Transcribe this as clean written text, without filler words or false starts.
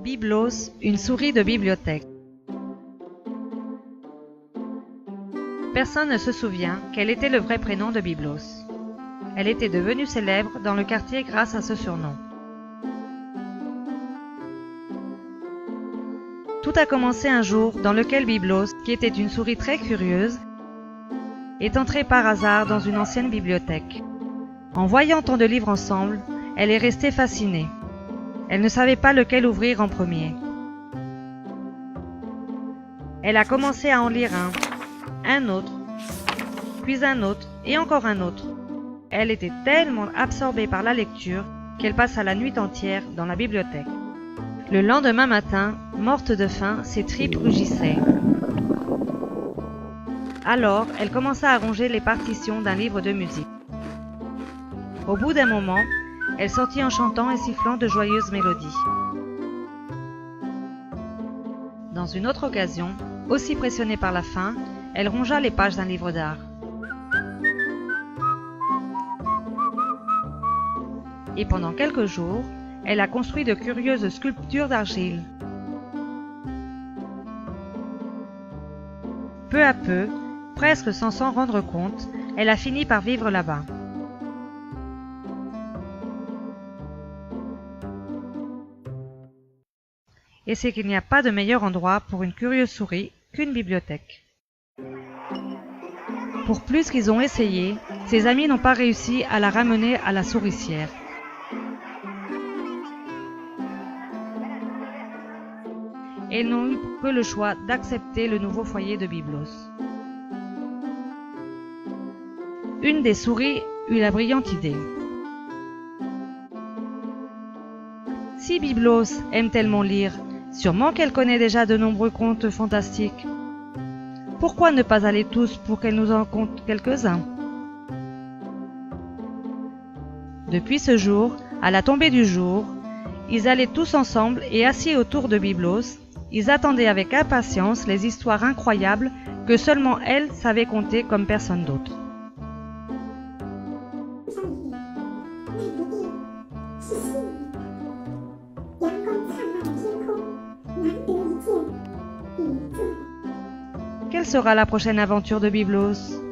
Biblos, une souris de bibliothèque. Personne ne se souvient quel était le vrai prénom de Biblos. Elle était devenue célèbre dans le quartier grâce à ce surnom. Tout a commencé un jour dans lequel Biblos, qui était une souris très curieuse, est entrée par hasard dans une ancienne bibliothèque. En voyant tant de livres ensemble, elle est restée fascinée. Elle ne savait pas lequel ouvrir en premier. Elle a commencé à en lire un autre, puis un autre et encore un autre. Elle était tellement absorbée par la lecture qu'elle passa la nuit entière dans la bibliothèque. Le lendemain matin, morte de faim, ses tripes rugissaient. Alors, elle commença à ronger les partitions d'un livre de musique. Au bout d'un moment, elle sortit en chantant et sifflant de joyeuses mélodies. Dans une autre occasion, aussi pressionnée par la faim, elle rongea les pages d'un livre d'art. Et pendant quelques jours, elle a construit de curieuses sculptures d'argile. Peu à peu, presque sans s'en rendre compte, elle a fini par vivre là-bas. Et c'est qu'il n'y a pas de meilleur endroit pour une curieuse souris qu'une bibliothèque. Pour plus qu'ils ont essayé, ses amis n'ont pas réussi à la ramener à la souricière. Et ils n'ont eu que le choix d'accepter le nouveau foyer de Biblos. Une des souris eut la brillante idée. Si Biblos aime tellement lire, sûrement qu'elle connaît déjà de nombreux contes fantastiques. Pourquoi ne pas aller tous pour qu'elle nous en conte quelques-uns? Depuis ce jour, à la tombée du jour, ils allaient tous ensemble et assis autour de Biblos, ils attendaient avec impatience les histoires incroyables que seulement elle savait conter comme personne d'autre. Quelle sera la prochaine aventure de Biblos ?